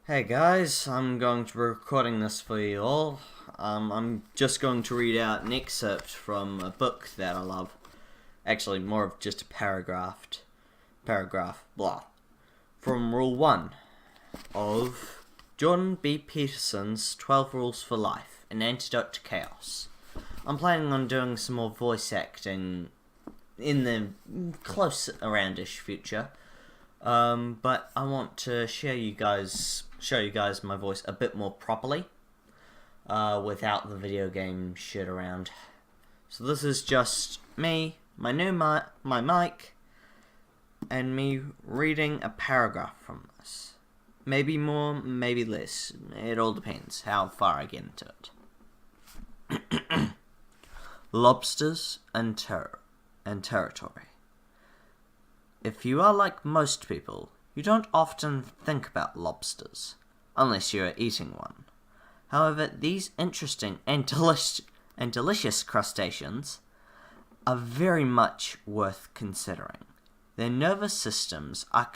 Hey guys, I'm going to be recording this for you all. I'm just going to read out an excerpt from a book that I love. Actually, more of just a paragraph, blah. From Rule 1 of Jordan B. Peterson's 12 Rules for Life, An Antidote to Chaos. I'm planning on doing some more voice acting in the close around-ish future. But I want to show you guys my voice a bit more properly, without the video game shit around. So this is just me, my mic, and me reading a paragraph from this. Maybe more, maybe less. It all depends how far I get into it. Lobsters and territory. If you are like most people, you don't often think about lobsters, unless you are eating one. However, these interesting and delicious crustaceans are very much worth considering. Their nervous systems are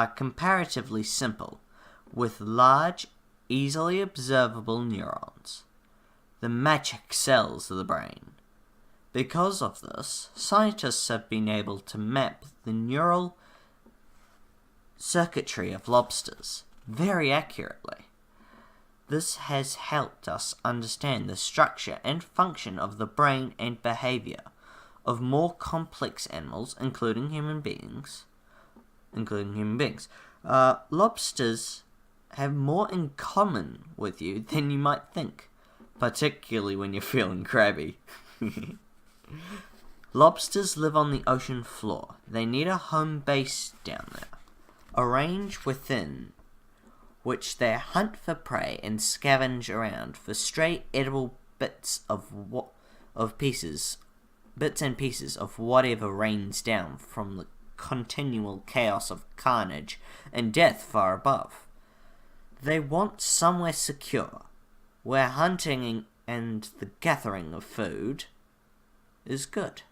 comparatively simple, with large, easily observable neurons, the magic cells of the brain. Because of this, scientists have been able to map the neural circuitry of lobsters very accurately. This has helped us understand the structure and function of the brain and behavior of more complex animals, including human beings. Lobsters have more in common with you than you might think, particularly when you're feeling crabby. Lobsters live on the ocean floor. They need a home base down there, a range within which they hunt for prey and scavenge around for stray edible bits and pieces of whatever rains down from the continual chaos of carnage and death far above. They want somewhere secure, where hunting and the gathering of food is good.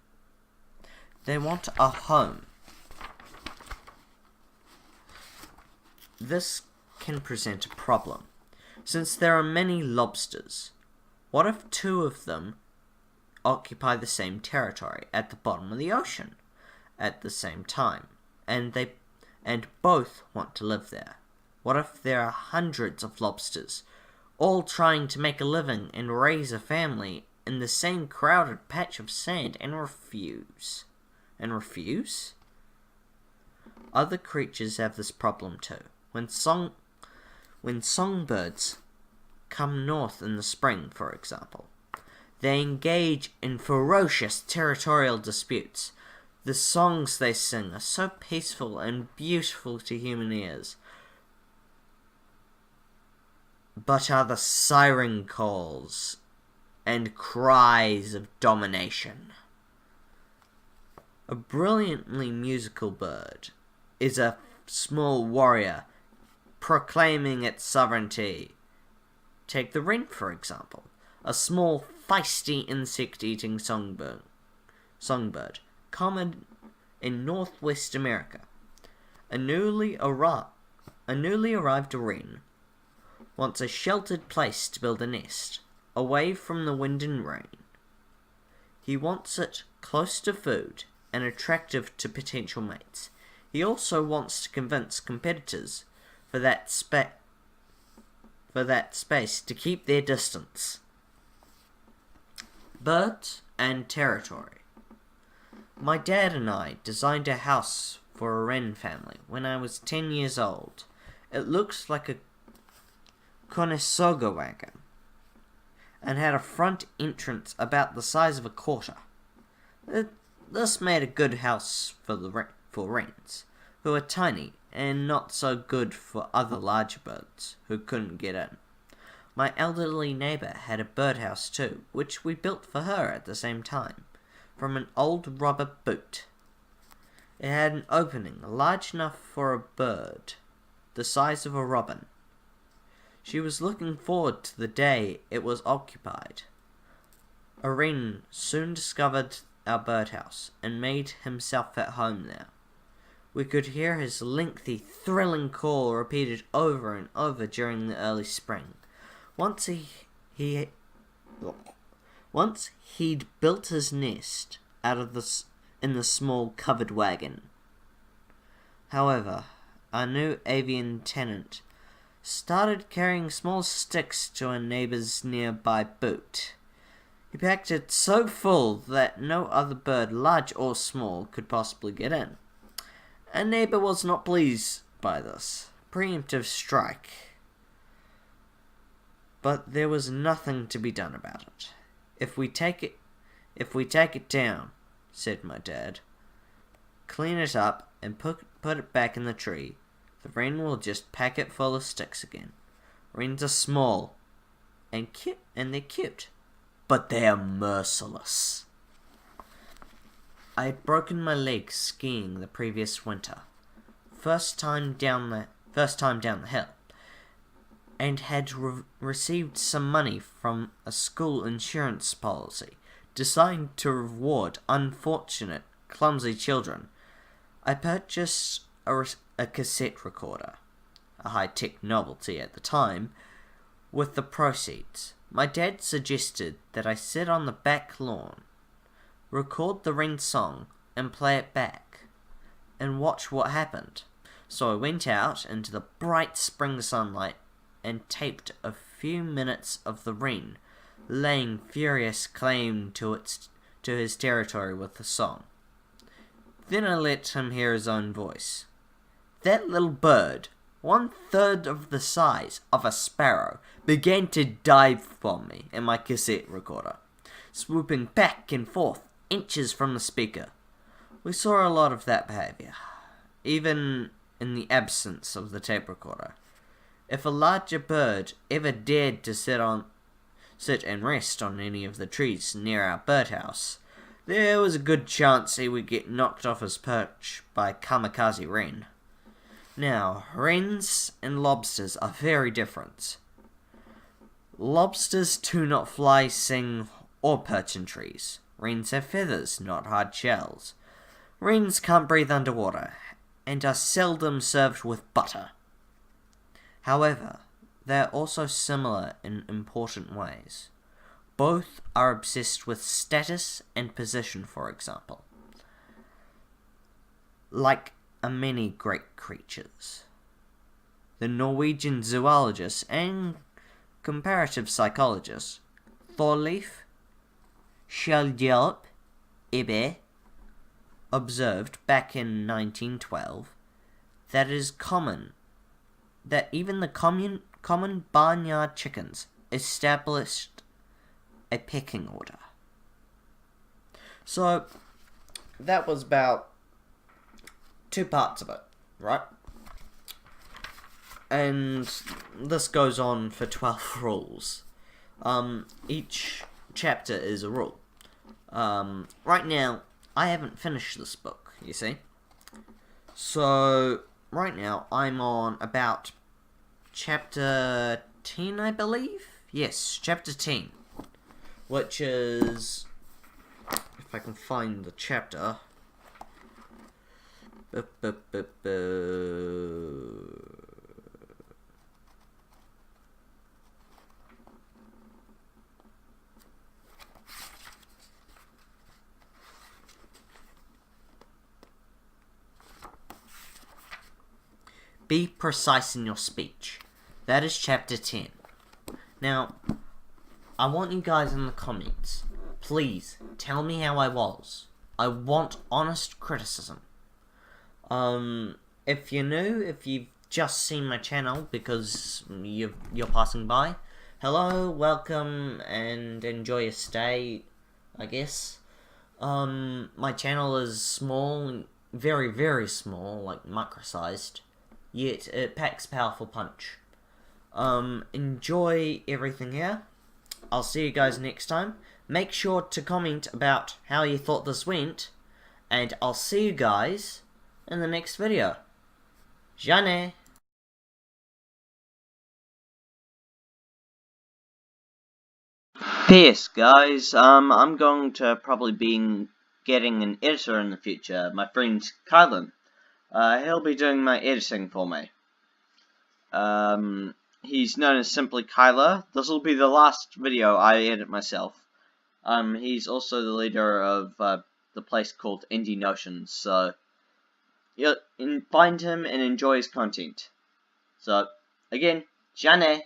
They want a home. This can present a problem, since there are many lobsters. What if two of them occupy the same territory at the bottom of the ocean at the same time, and both want to live there? What if there are hundreds of lobsters, all trying to make a living and raise a family in the same crowded patch of sand and refuse? Other creatures have this problem too. When songbirds come north in the spring, for example, they engage in ferocious territorial disputes. The songs they sing are so peaceful and beautiful to human ears, but are the siren calls and cries of domination. A brilliantly musical bird is a small warrior proclaiming its sovereignty. Take the wren, for example, a small, feisty insect-eating songbird, common in Northwest America. A newly arrived wren wants a sheltered place to build a nest, away from the wind and rain. He wants it close to food and attractive to potential mates. He also wants to convince competitors for that space to keep their distance. Birds and territory. My dad and I designed a house for a wren family when I was 10 years old. It looked like a Conestoga wagon and had a front entrance about the size of a quarter. This made a good house for wrens, who are tiny and not so good for other larger birds who couldn't get in. My elderly neighbour had a birdhouse too, which we built for her at the same time, from an old rubber boot. It had an opening large enough for a bird, the size of a robin. She was looking forward to the day it was occupied. A wren soon discovered our birdhouse and made himself at home there. We could hear his lengthy, thrilling call repeated over and over during the early spring. Once he'd built his nest in the small covered wagon. However, our new avian tenant started carrying small sticks to a neighbor's nearby boot. He packed it so full that no other bird, large or small, could possibly get in. A neighbor was not pleased by this preemptive strike, but there was nothing to be done about it. If we take it down, said my dad, clean it up and put it back in the tree, the wren will just pack it full of sticks again. Wrens are small and they're cute, but they are merciless. I had broken my leg skiing the previous winter, first time down the hill, and had received some money from a school insurance policy designed to reward unfortunate, clumsy children. I purchased a cassette recorder, a high-tech novelty at the time, with the proceeds. My dad suggested that I sit on the back lawn, record the wren song, and play it back, and watch what happened. So I went out into the bright spring sunlight and taped a few minutes of the wren laying furious claim to his territory with the song. Then I let him hear his own voice. That little bird, 1/3 of the size of a sparrow, began to dive from me and my cassette recorder, swooping back and forth inches from the speaker. We saw a lot of that behavior, even in the absence of the tape recorder. If a larger bird ever dared to sit and rest on any of the trees near our birdhouse, there was a good chance he would get knocked off his perch by a kamikaze wren. Now, wrens and lobsters are very different. Lobsters do not fly, sing, or perch in trees. Wrens have feathers, not hard shells. Wrens can't breathe underwater, and are seldom served with butter. However, they are also similar in important ways. Both are obsessed with status and position, for example. Like many great creatures. The Norwegian zoologist and comparative psychologist Thorleif Skjeldrup Ibbe observed back in 1912 that it is common that even the common barnyard chickens established a pecking order. So that was about 2 parts of it, right? And this goes on for 12 rules. Each chapter is a rule. Right now, I haven't finished this book, you see. So, right now, I'm on about chapter 10, I believe? Yes, chapter 10. Which is, if I can find the chapter. Be precise in your speech. That is chapter 10. Now, I want you guys in the comments, please tell me how I was. I want honest criticism. If you're new, if you've just seen my channel because you're passing by, hello, welcome, and enjoy your stay, I guess. My channel is small, very, very small, like micro-sized, yet it packs powerful punch. Enjoy everything here. I'll see you guys next time. Make sure to comment about how you thought this went, and I'll see you guys in the next video. Jane! P.S. guys, I'm going to probably be getting an editor in the future, my friend Kailan. He'll be doing my editing for me. He's known as simply Kyla. This will be the last video I edit myself. He's also the leader of the place called Indie Notions, so you'll find him and enjoy his content. So, again, Jane.